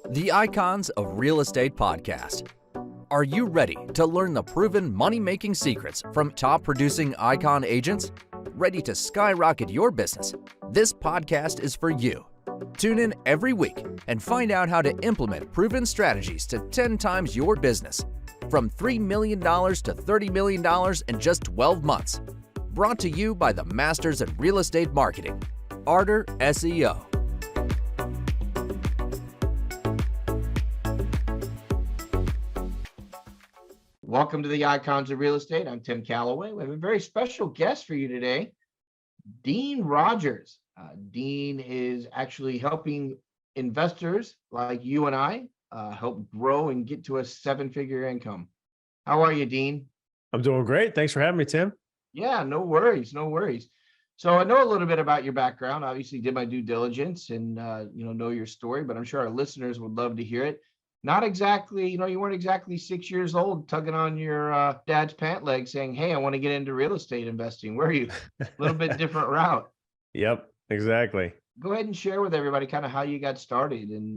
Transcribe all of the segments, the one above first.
The Icons of Real Estate Podcast. Are you ready to learn the proven money-making secrets from top-producing Icon agents? Ready to skyrocket your business? This podcast is for you. Tune in every week and find out how to implement proven strategies to 10 times your business. From $3 million to $30 million in just 12 months. Brought to you by the Masters in Real Estate Marketing, Arter SEO. Welcome to the Icons of Real Estate. I'm Tim Calloway. We have a very special guest for you today, Dean Rogers. Dean is actually helping investors like you and I help grow and get to a seven-figure income. How are you, Dean? I'm doing great. Thanks for having me, Tim. Yeah, no worries, no worries. So I know a little bit about your background. Obviously, did my due diligence and know your story, but I'm sure our listeners would love to hear it. Not exactly, you weren't exactly 6 years old tugging on your dad's pant leg saying, hey, I want to get into real estate investing. Were you? A little bit different route. Yep, exactly. Go ahead and share with everybody kind of how you got started and,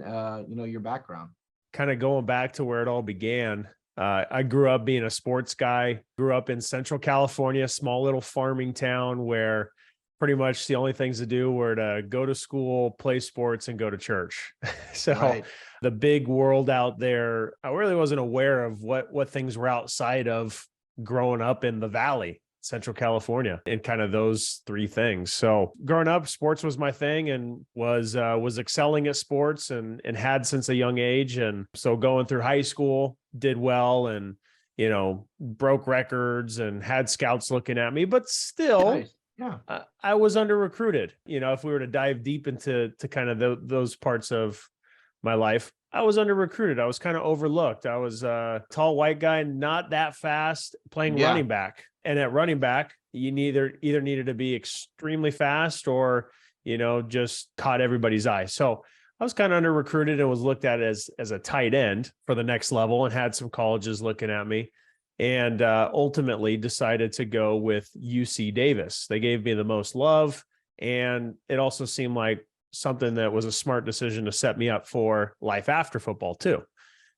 your background. Kind of going back to where it all began. I grew up being a sports guy, grew up in Central California, small little farming town where pretty much the only things to do were to go to school, play sports, and go to church. So right. The big world out there, I really wasn't aware of what things were outside of growing up in the Valley, Central California, and kind of those three things. So growing up, sports was my thing and was excelling at sports and had since a young age. And so going through high school, did well and, broke records and had scouts looking at me, but still, nice. Yeah, I was under recruited. If we were to dive deep into those parts of my life, I was under recruited. I was kind of overlooked. I was a tall white guy, not that fast, playing running back. And at running back, you either needed to be extremely fast or, just caught everybody's eye. So I was kind of under recruited and was looked at as a tight end for the next level and had some colleges looking at me. And ultimately decided to go with UC Davis. They gave me the most love, and it also seemed like something that was a smart decision to set me up for life after football too.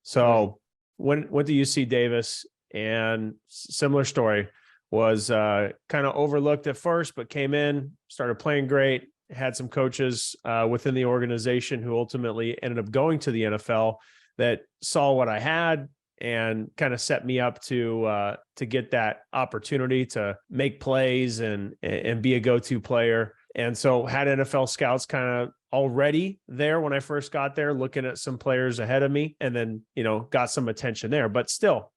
So went to UC Davis, and similar story, was kind of overlooked at first, but came in, started playing great, had some coaches within the organization who ultimately ended up going to the NFL that saw what I had and kind of set me up to get that opportunity to make plays and be a go-to player. And so had NFL scouts kind of already there when I first got there, looking at some players ahead of me, and then, got some attention there, but still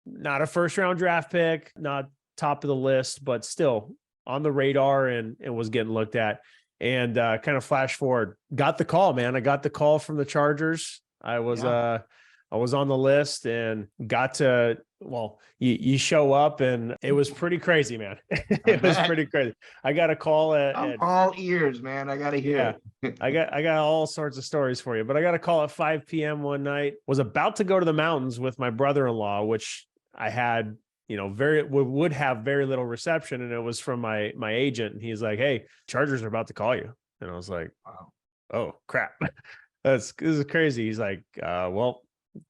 not a first round draft pick, not top of the list, but still on the radar and was getting looked at. And kind of flash forward, got the call, man. I got the call from the Chargers. I was on the list and got to, you show up and it was pretty crazy, man. It was pretty crazy. I got a call I'm all ears, man. I got to hear it. I got all sorts of stories for you, but I got a call at 5 p.m. one night, was about to go to the mountains with my brother-in-law, which I had, would have very little reception. And it was from my agent. And he's like, hey, Chargers are about to call you. And I was like, wow. Oh crap. This is crazy. He's like,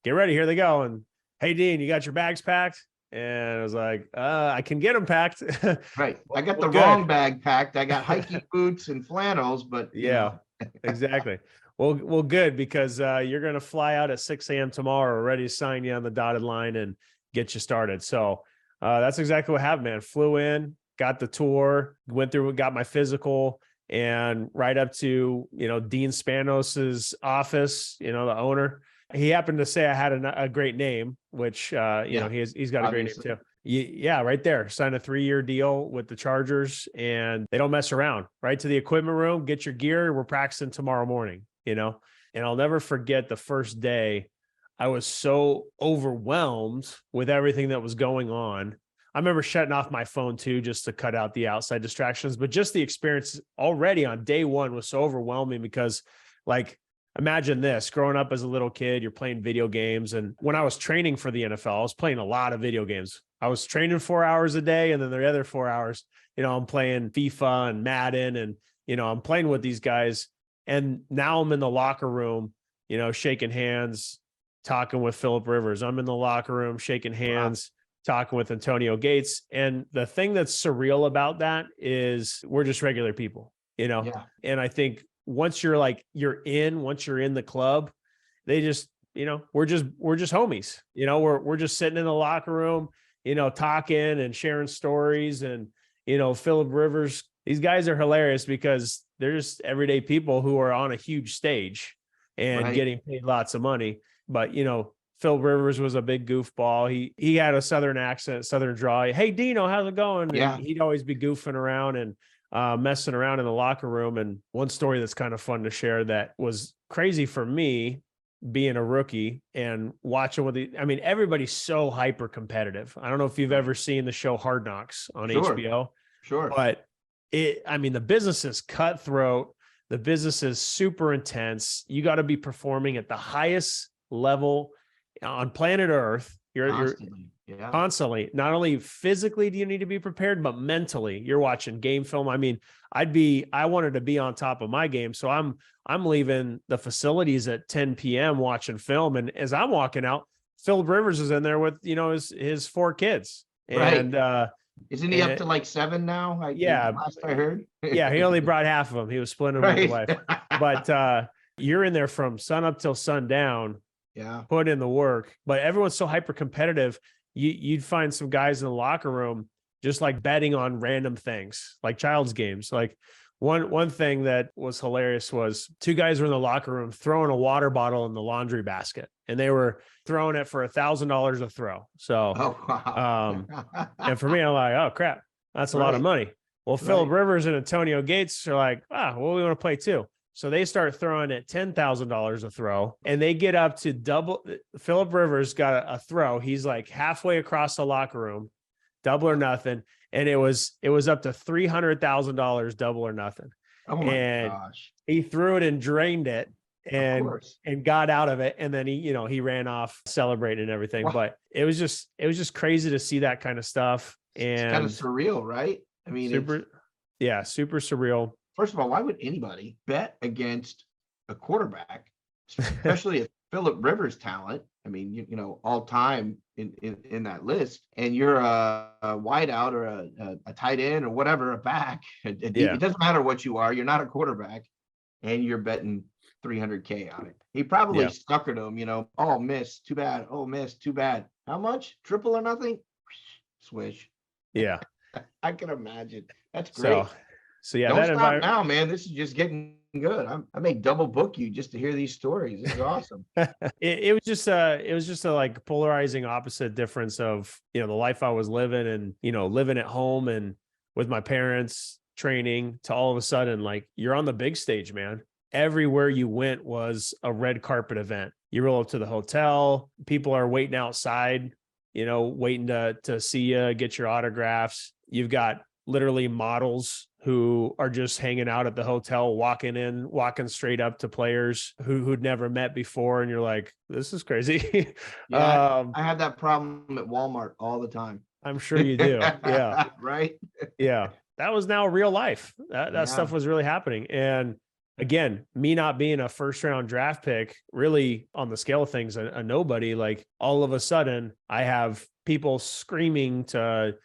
get ready, here they go. And hey, Dean, you got your bags packed? And I was like, I can get them packed. Right. I got the wrong bag packed. I got hiking boots and flannels, but yeah, exactly. Well, good, because you're going to fly out at 6 a.m. tomorrow, ready to sign you on the dotted line and get you started. So that's exactly what happened, man. Flew in, got the tour, went through, got my physical, and right up to, Dean Spanos's office, the owner. He happened to say I had a great name, which, he's got a great name too. Yeah, right there. Signed a 3-year deal with the Chargers, and they don't mess around. Right to the equipment room, get your gear. We're practicing tomorrow morning, And I'll never forget the first day. I was so overwhelmed with everything that was going on. I remember shutting off my phone too, just to cut out the outside distractions. But just the experience already on day one was so overwhelming because, imagine this, growing up as a little kid, you're playing video games. And when I was training for the NFL, I was playing a lot of video games. I was training 4 hours a day. And then the other 4 hours, I'm playing FIFA and Madden and, I'm playing with these guys. And now I'm in the locker room shaking hands, talking with Phillip Rivers. I'm in the locker room, shaking hands, talking with Antonio Gates. And the thing that's surreal about that is we're just regular people, Yeah. and I think once you're in the club, they just, we're just homies, we're just sitting in the locker room, talking and sharing stories. And, Phillip Rivers, these guys are hilarious because they're just everyday people who are on a huge stage and getting paid lots of money. But, Phil Rivers was a big goofball. He had a Southern accent, Southern draw. Hey, Dino, how's it going? Yeah. And he'd always be goofing around and messing around in the locker room. And one story that's kind of fun to share that was crazy for me, being a rookie and watching everybody's so hyper competitive. I don't know if you've ever seen the show Hard Knocks on HBO. Sure. But the business is cutthroat. The business is super intense. You got to be performing at the highest level on planet Earth. You're constantly, not only physically do you need to be prepared, but mentally. You're watching game film. I wanted to be on top of my game. So I'm leaving the facilities at 10 p.m. watching film. And as I'm walking out, Phil Rivers is in there with, his 4 kids. And isn't he up to like 7 now? Last I heard. Yeah, he only brought half of them. He was splitting them with his wife. But you're in there from sun up till sundown. Yeah, put in the work. But everyone's so hyper competitive. You'd find some guys in the locker room just like betting on random things, like child's games. Like one thing that was hilarious was 2 guys were in the locker room throwing a water bottle in the laundry basket, and they were throwing it for $1,000 a throw. So, and for me, I'm like, oh crap, that's a lot of money. Well, Phillip Rivers and Antonio Gates are like, we want to play too. So they start throwing at $10,000 a throw, and they get up to double. Phillip Rivers got a throw. He's like halfway across the locker room, double or nothing. And it was up to $300,000, double or nothing. Oh my gosh. He threw it and drained it and got out of it. And then he ran off celebrating and everything. Wow. But it was just crazy to see that kind of stuff. And it's kind of surreal, right? I mean, super surreal. First of all, why would anybody bet against a quarterback, especially a Phillip Rivers talent? I mean, all time in that list, and you're a wideout or a tight end or whatever, a back. It doesn't matter what you are. You're not a quarterback, and you're betting $300K on it. He probably suckered him. Oh, miss, too bad. Oh, miss, too bad. How much? Triple or nothing? Swish. Yeah, I can imagine. That's great. So yeah, don't stop now, man. This is just getting good. I may double book you just to hear these stories. This is awesome. it was just a like polarizing opposite difference of, the life I was living and, living at home and with my parents training, to all of a sudden, like, you're on the big stage, man. Everywhere you went was a red carpet event. You roll up to the hotel, people are waiting outside, waiting to see you, get your autographs. You've got literally models who are just hanging out at the hotel, walking straight up to players who'd never met before. And you're like, this is crazy. I had that problem at Walmart all the time. I'm sure you do. Yeah. Right. Yeah. That was now real life. That stuff was really happening. And again, me not being a first round draft pick, really on the scale of things, a nobody, like, all of a sudden I have people screaming to,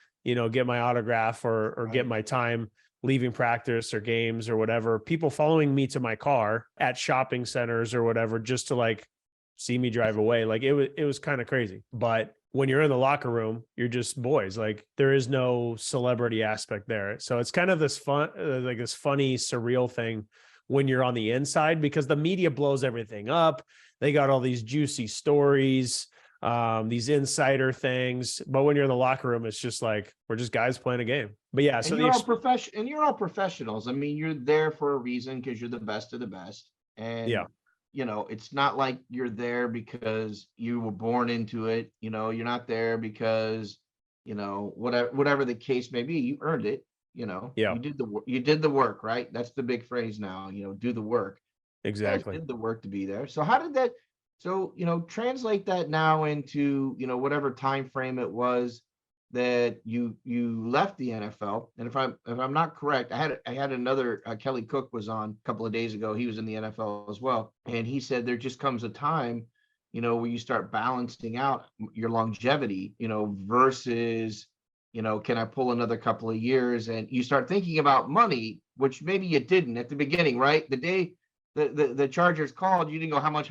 get my autograph or get my time leaving practice or games or whatever, people following me to my car at shopping centers or whatever, just to like see me drive away. Like, it was kind of crazy. But when you're in the locker room, you're just boys. Like, there is no celebrity aspect there. So it's kind of this fun, like this funny, surreal thing when you're on the inside, because the media blows everything up. They got all these juicy stories, these insider things. But when you're in the locker room, it's just like, we're just guys playing a game. But yeah, so you're all professionals. I mean, you're there for a reason, because you're the best of the best. And it's not like you're there because you were born into it. You're not there because, whatever the case may be, you earned it. You did the work, right? That's the big phrase now, do the work. Exactly. You did the work to be there. So how did that, translate that now into, whatever time frame it was. that you left the NFL. And if I'm not correct, I had another Kelly Cook was on a couple of days ago. He was in the NFL as well, and he said there just comes a time, where you start balancing out your longevity, versus, can I pull another couple of years? And you start thinking about money, which maybe you didn't at the beginning, right? The day the Chargers called, you didn't go how much.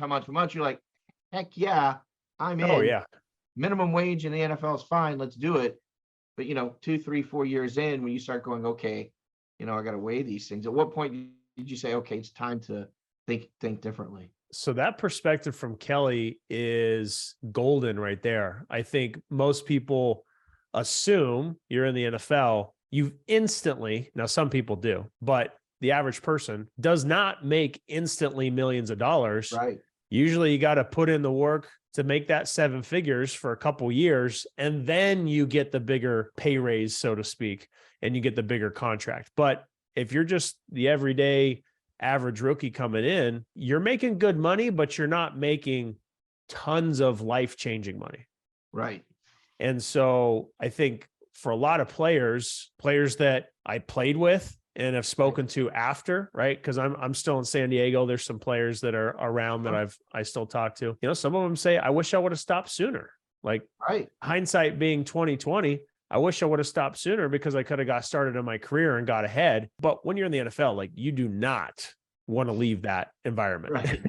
You're like, heck yeah, I'm in. Oh yeah. Minimum wage in the NFL is fine. Let's do it. But 2, 3, 4 years in, when you start going, okay, I got to weigh these things. At what point did you say, okay, it's time to think differently? So that perspective from Kelly is golden right there. I think most people assume you're in the NFL, you instantly, now some people do, but the average person does not make instantly millions of dollars. Right. Usually you got to put in the work to make that 7 figures for a couple years, and then you get the bigger pay raise, so to speak, and you get the bigger contract. But if you're just the everyday average rookie coming in, you're making good money, but you're not making tons of life-changing money. Right. And so I think for a lot of players that I played with and have spoken to after, right? Because I'm still in San Diego. There's some players that are around that I still talk to. Some of them say, I wish I would have stopped sooner. Like, right. Hindsight being 2020, I wish I would have stopped sooner because I could have got started in my career and got ahead. But when you're in the NFL, like, you do not want to leave that environment. Right.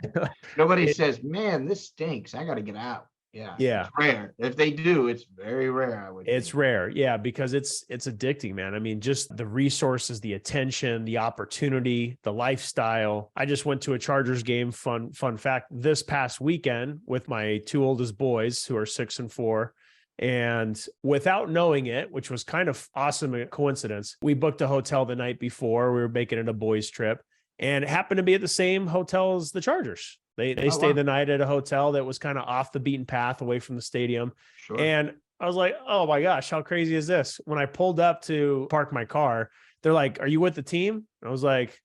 Nobody says, man, this stinks, I got to get out. Yeah. It's rare. If they do, it's very rare. It's rare. Yeah. Because it's addicting, man. I mean, just the resources, the attention, the opportunity, the lifestyle. I just went to a Chargers game. Fun fact, this past weekend with my 2 oldest boys who are 6 and 4. And without knowing it, which was kind of awesome, a coincidence, we booked a hotel the night before. We were making it a boys trip, and it happened to be at the same hotel as the Chargers. They stayed the night at a hotel that was kind of off the beaten path away from the stadium. Sure. And I was like, oh my gosh, how crazy is this? When I pulled up to park my car, they're like, are you with the team? I was like,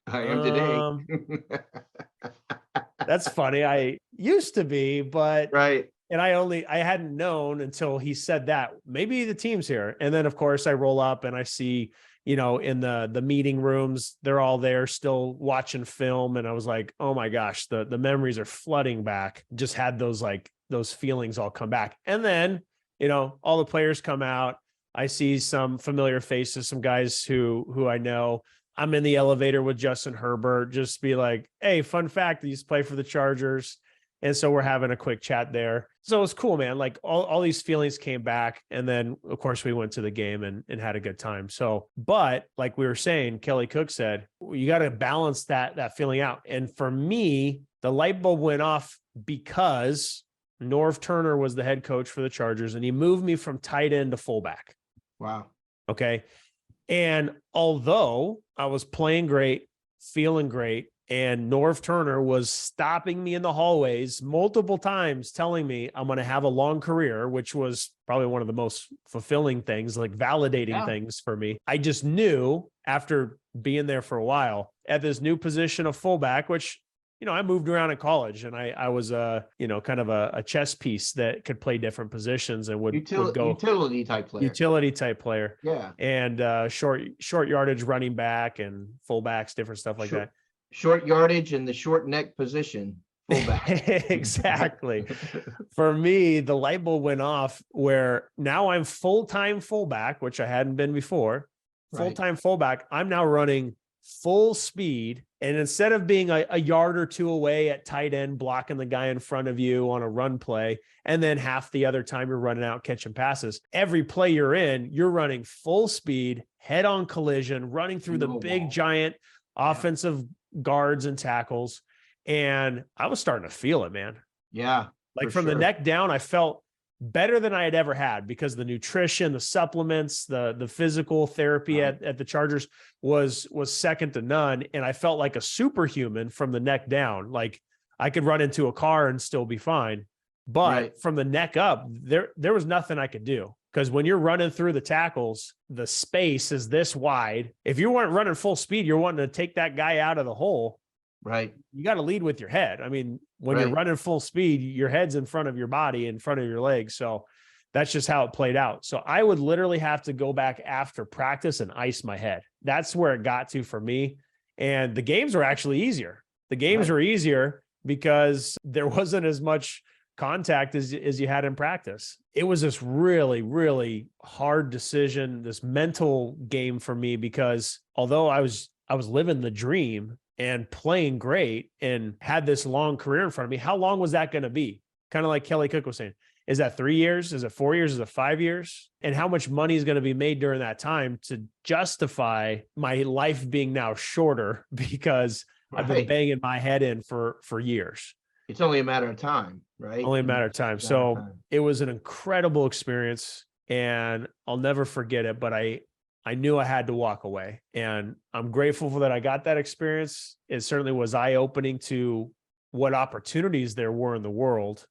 I am today. That's funny. I used to be, but right. And I hadn't known until he said that maybe the team's here. And then of course I roll up and I see, in the meeting rooms, they're all there still watching film. And I was like, oh my gosh, the memories are flooding back. Just had those feelings all come back. And then, all the players come out. I see some familiar faces, some guys who I know. I'm in the elevator with Justin Herbert, just be like, hey, fun fact, he used to play for the Chargers. And so we're having a quick chat there. So it was cool, man. Like all these feelings came back. And then of course we went to the game and had a good time. So, but like we were saying, Kelly Cook said, you got to balance that feeling out. And for me, the light bulb went off because Norv Turner was the head coach for the Chargers and he moved me from tight end to fullback. Wow. Okay. And although I was playing great, feeling great, and Norv Turner was stopping me in the hallways multiple times, telling me I'm going to have a long career, which was probably one of the most fulfilling things, like validating things for me. I just knew after being there for a while at this new position of fullback, which, I moved around in college and I was kind of a chess piece that could play different positions and would go utility type player. Yeah. And short yardage running back and fullbacks, different stuff like that. Short yardage and the short neck position. Fullback. Exactly. For me, the light bulb went off where now I'm full-time fullback, which I hadn't been before. Full-time fullback. I'm now running full speed. And instead of being a yard or two away at tight end, blocking the guy in front of you on a run play, and then half the other time you're running out catching passes, every play you're in, you're running full speed, head-on collision, running through the big, giant offensive guards and tackles. And I was starting to feel it, man. Yeah. Like from the neck down, I felt better than I had ever had because the nutrition, the supplements, the physical therapy at the Chargers was second to none. And I felt like a superhuman from the neck down. Like I could run into a car and still be fine. But from the neck up, there was nothing I could do. Because when you're running through the tackles, the space is this wide. If you weren't running full speed, you're wanting to take that guy out of the hole. Right. You got to lead with your head. I mean, when you're running full speed, your head's in front of your body, in front of your legs. So that's just how it played out. So I would literally have to go back after practice and ice my head. That's where it got to for me. And the games were actually easier. The games were easier because there wasn't as much contact as you had in practice. It was this really, really hard decision, this mental game for me, because although I was living the dream and playing great and had this long career in front of me, how long was that going to be? Kind of like Kelly Cook was saying, is that 3 years? Is it 4 years? Is it 5 years? And how much money is going to be made during that time to justify my life being now shorter because I've been banging my head in for years. It's only a matter of time, right? Only a matter of time. So it was an incredible experience and I'll never forget it, but I knew I had to walk away, and I'm grateful for that. I got that experience. It certainly was eye-opening to what opportunities there were in the world.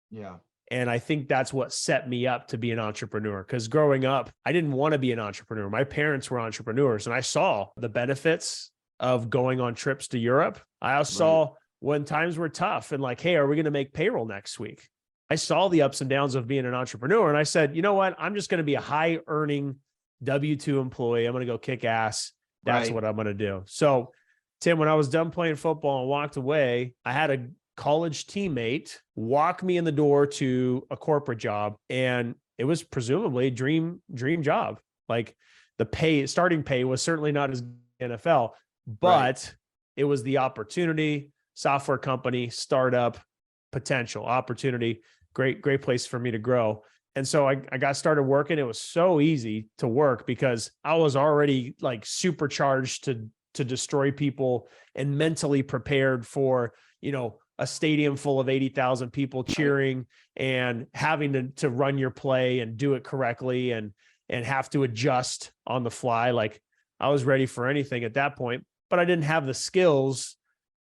Yeah. And I think that's what set me up to be an entrepreneur. Because growing up, I didn't want to be an entrepreneur. My parents were entrepreneurs, and I saw the benefits of going on trips to Europe. I also saw when times were tough and like, hey, are we going to make payroll next week? I saw the ups and downs of being an entrepreneur. And I said, you know what? I'm just going to be a high earning W-2 employee. I'm going to go kick ass. That's what I'm going to do. So Tim, when I was done playing football and walked away, I had a college teammate walk me in the door to a corporate job. And it was presumably a dream job. Like the starting pay was certainly not as NFL, but it was the opportunity, software company, startup, potential opportunity, great place for me to grow. And so I got started working. It was so easy to work because I was already like supercharged to destroy people and mentally prepared for, a stadium full of 80,000 people cheering and having to run your play and do it correctly and have to adjust on the fly. Like I was ready for anything at that point, but I didn't have the skills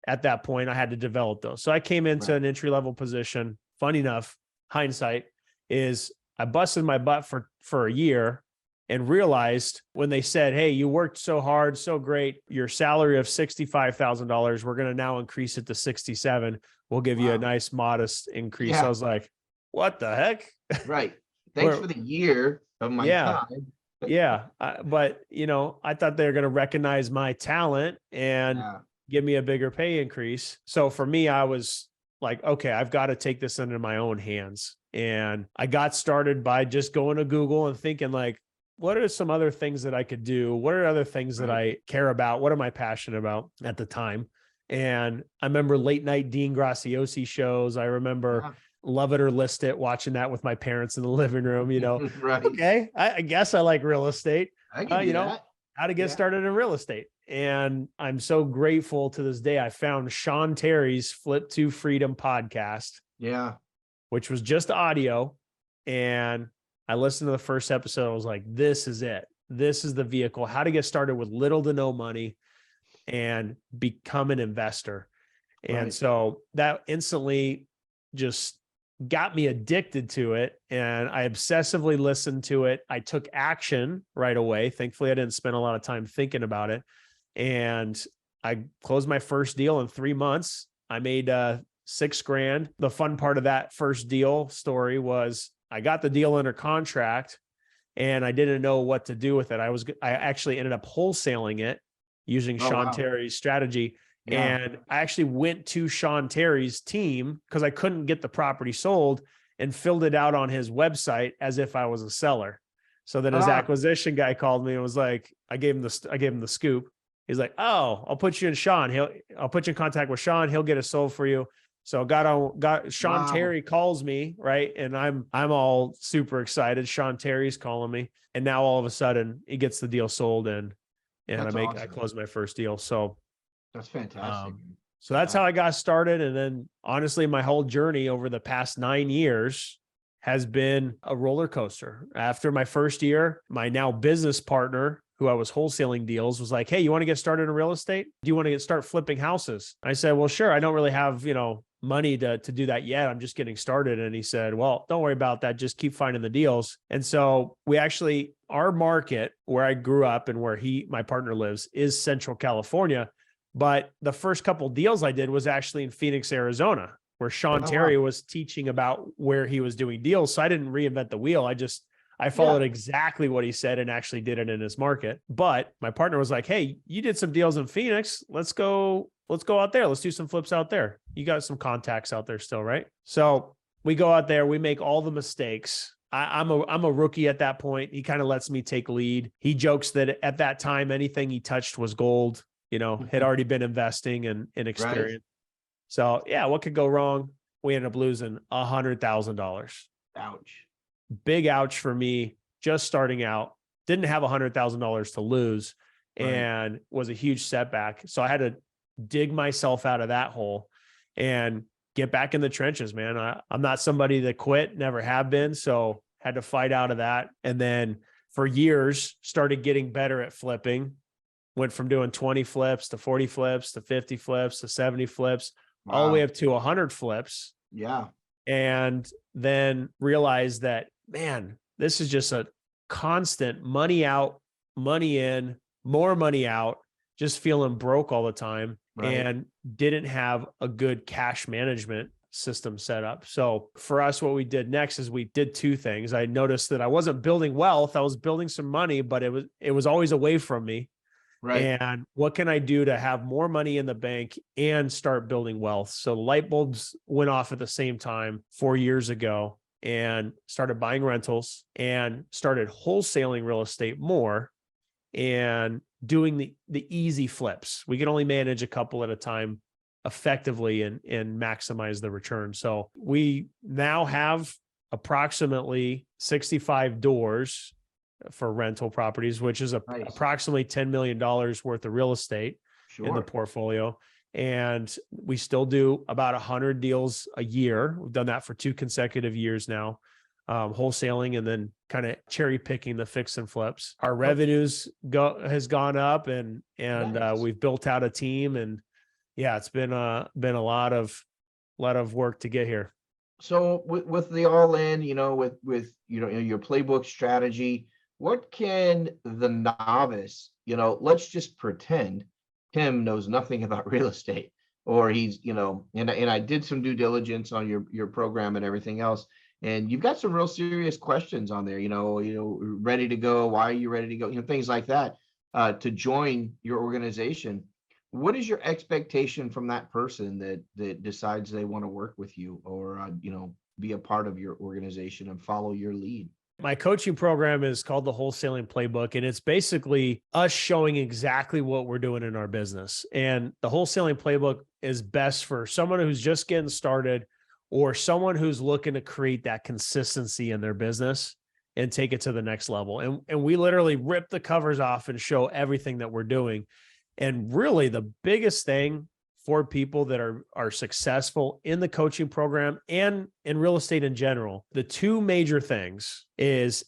at that point. I had to develop those. So I came into an entry-level position. Funny enough, hindsight is I busted my butt for a year and realized when they said, hey, you worked so hard, so great, your salary of $65,000, we're going to now increase it to 67. We'll give you a nice modest increase. Yeah. I was like, what the heck? Right. Thanks for the year of my time. Yeah. But, I thought they were going to recognize my talent and give me a bigger pay increase. So for me, I was like, okay, I've got to take this into my own hands. And I got started by just going to Google and thinking like, what are some other things that I could do? What are other things that I care about? What am I passionate about at the time? And I remember late night Dean Graziosi shows. I remember Love It or List It, watching that with my parents in the living room, Okay, I guess I like real estate. I can do that. How to get started in real estate. And I'm so grateful to this day. I found Sean Terry's Flip to Freedom podcast. Yeah. Which was just audio. And I listened to the first episode. I was like, this is it. This is the vehicle, how to get started with little to no money and become an investor. And so that instantly just got me addicted to it. And I obsessively listened to it. I took action right away. Thankfully, I didn't spend a lot of time thinking about it. And I closed my first deal in 3 months. I made $6,000. The fun part of that first deal story was I got the deal under contract and I didn't know what to do with it. I actually ended up wholesaling it using Sean Terry's strategy. Yeah. And I actually went to Sean Terry's team because I couldn't get the property sold and filled it out on his website as if I was a seller. So then his acquisition guy called me and was like, I gave him the scoop. He's like, oh, I'll put you in I'll put you in contact with Sean. He'll get it sold for you. So got Sean Terry calls me, right? And I'm all super excited. Sean Terry's calling me. And now all of a sudden he gets the deal sold and I closed my first deal. So that's fantastic. So that's how I got started. And then honestly, my whole journey over the past 9 years has been a roller coaster. After my first year, my now business partner, who I was wholesaling deals, was like, hey, you want to get started in real estate? Do you want to start flipping houses? I said, well, sure. I don't really have, money to do that yet. I'm just getting started. And he said, well, don't worry about that. Just keep finding the deals. And so our market where I grew up and where my partner lives is Central California. But the first couple deals I did was actually in Phoenix, Arizona. where Sean Oh, Terry wow. was teaching about where he was doing deals. So I didn't reinvent the wheel. I followed exactly what he said and actually did it in his market. But my partner was like, hey, you did some deals in Phoenix. Let's go out there. Let's do some flips out there. You got some contacts out there still, right? So we go out there, we make all the mistakes. I'm a rookie at that point. He kind of lets me take lead. He jokes that at that time, anything he touched was gold, had already been investing and experience. Right. So yeah, what could go wrong? We ended up losing $100,000. Ouch. Big ouch for me, just starting out, didn't have $100,000 to lose, and was a huge setback. So I had to dig myself out of that hole and get back in the trenches, man. I'm not somebody that quit, never have been. So had to fight out of that. And then for years, started getting better at flipping, went from doing 20 flips to 40 flips to 50 flips to 70 flips, all the way up to 100 flips. Yeah. And then realized that, man, this is just a constant money out, money in, more money out, just feeling broke all the time, and didn't have a good cash management system set up. So for us, what we did next is we did two things. I noticed that I wasn't building wealth. I was building some money, but it was always away from me. Right. And what can I do to have more money in the bank and start building wealth? So light bulbs went off at the same time 4 years ago, and started buying rentals and started wholesaling real estate more and doing the easy flips. We can only manage a couple at a time effectively and maximize the return. So we now have approximately 65 doors for rental properties, which is approximately $10 million worth of real estate in the portfolio. And we still do about 100 deals a year. We've done that for 2 consecutive years now, wholesaling and then kind of cherry picking the fix and flips. Our revenues has gone up, and we've built out a team, and yeah, it's been a lot of work to get here. So with the all in, with your playbook strategy, what can the novice, let's just pretend Tim knows nothing about real estate, or he's, and I did some due diligence on your program and everything else, and you've got some real serious questions on there, ready to go. Why are you ready to go? Things like that, to join your organization. What is your expectation from that person that decides they want to work with you, or, be a part of your organization and follow your lead? My coaching program is called the Wholesaling Playbook, and it's basically us showing exactly what we're doing in our business. And the Wholesaling Playbook is best for someone who's just getting started, or someone who's looking to create that consistency in their business and take it to the next level. And we literally rip the covers off and show everything that we're doing. And really the biggest thing for people that are successful in the coaching program and in real estate in general, the two major things is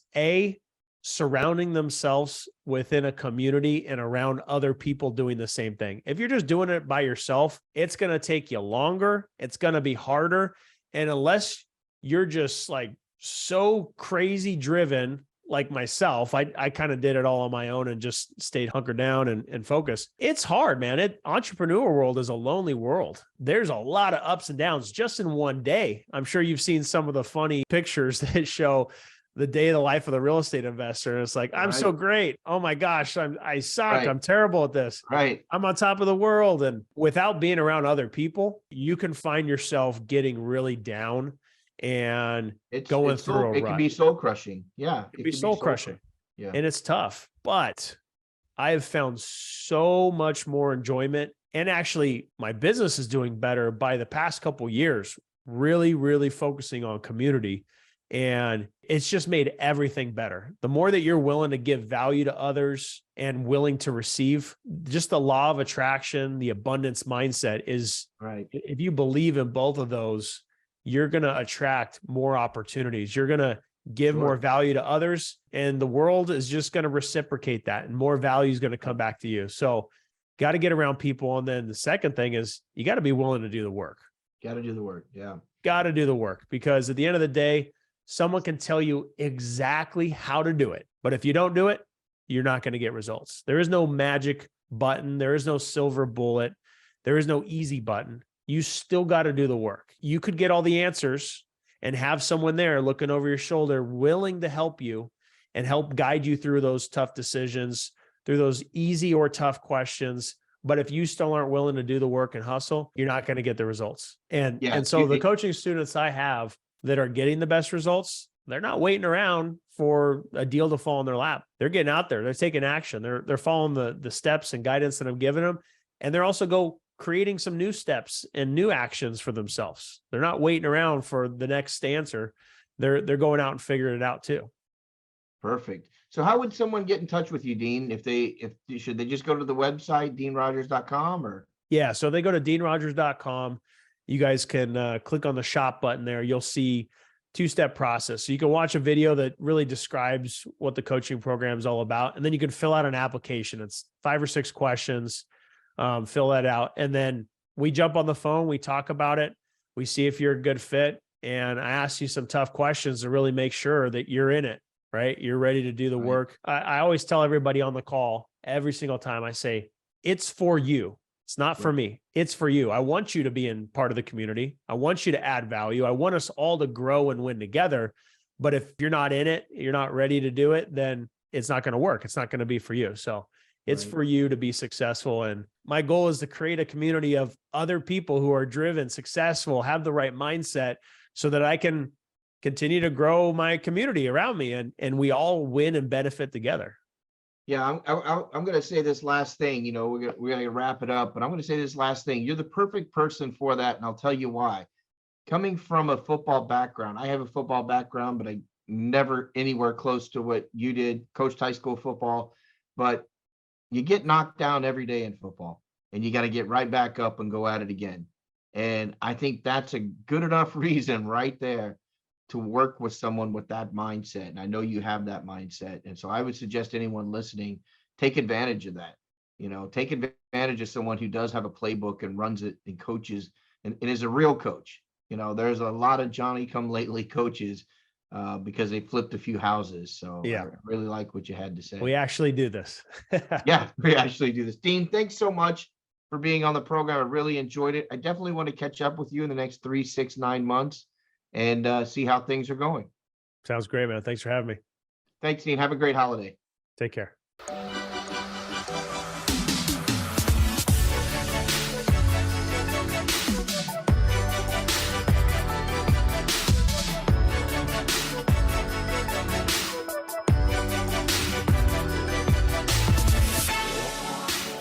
surrounding themselves within a community and around other people doing the same thing. If you're just doing it by yourself, it's going to take you longer. It's going to be harder. And unless you're just like so crazy driven, like myself, I kind of did it all on my own and just stayed hunkered down and focused. It's hard, man. Entrepreneur world is a lonely world. There's a lot of ups and downs just in one day. I'm sure you've seen some of the funny pictures that show the day of the life of the real estate investor. And it's like, I'm so great. Oh my gosh, I suck. I'm terrible at this. I'm on top of the world. And without being around other people, you can find yourself getting really down and it can be soul crushing. Yeah. It can be soul crushing. Yeah. And it's tough, but I have found so much more enjoyment, and actually my business is doing better by the past couple of years, really, really focusing on community. And it's just made everything better. The more that you're willing to give value to others and willing to receive, just the law of attraction, the abundance mindset is if you believe in both of those, you're going to attract more opportunities. You're going to give more value to others, and the world is just going to reciprocate that, and more value is going to come back to you. So got to get around people. And then the second thing is you got to be willing to do the work. Got to do the work. Yeah. Got to do the work, because at the end of the day, someone can tell you exactly how to do it, but if you don't do it, you're not going to get results. There is no magic button. There is no silver bullet. There is no easy button. you still got to do the work. You could get all the answers and have someone there looking over your shoulder, willing to help you and help guide you through those tough decisions, through those easy or tough questions. But if you still aren't willing to do the work and hustle, you're not going to get the results. And so the coaching students I have that are getting the best results, they're not waiting around for a deal to fall in their lap. They're getting out there. They're taking action. They're following the steps and guidance that I'm giving them. And they're also creating some new steps and new actions for themselves. They're not waiting around for the next answer. They're going out and figuring it out too. Perfect. So how would someone get in touch with you, Dean? Should they just go to the website, deanrogers.com, or? Yeah. So they go to deanrogers.com. You guys can click on the shop button there. You'll see two-step process. So you can watch a video that really describes what the coaching program is all about. And then you can fill out an application. It's 5 or 6 questions. Fill that out. And then we jump on the phone. We talk about it. We see if you're a good fit. And I ask you some tough questions to really make sure that you're in it, right? You're ready to do the work. I always tell everybody on the call, every single time I say, it's for you. It's not for me. It's for you. I want you to be in part of the community. I want you to add value. I want us all to grow and win together. But if you're not in it, you're not ready to do it, then it's not going to work. It's not going to be for you. So it's for you to be successful. And my goal is to create a community of other people who are driven, successful, have the right mindset so that I can continue to grow my community around me and we all win and benefit together. Yeah, I'm going to say this last thing. We're going to wrap it up, but I'm going to say this last thing. You're the perfect person for that, and I'll tell you why. Coming from a football background, I have a football background, but I never anywhere close to what you did, coached high school football. But you get knocked down every day in football, and you got to get right back up and go at it again. And I think that's a good enough reason right there to work with someone with that mindset. And I know you have that mindset. And so I would suggest anyone listening, take advantage of that. Take advantage of someone who does have a playbook and runs it and coaches and is a real coach. There's a lot of Johnny come lately coaches because they flipped a few houses. So yeah, I really like what you had to say. We actually do this. Yeah, we actually do this. Dean, thanks so much for being on the program. I really enjoyed it. I definitely want to catch up with you in the next 3, 6, 9 months and see how things are going. Sounds great, man. Thanks for having me. Thanks, Dean. Have a great holiday. Take care.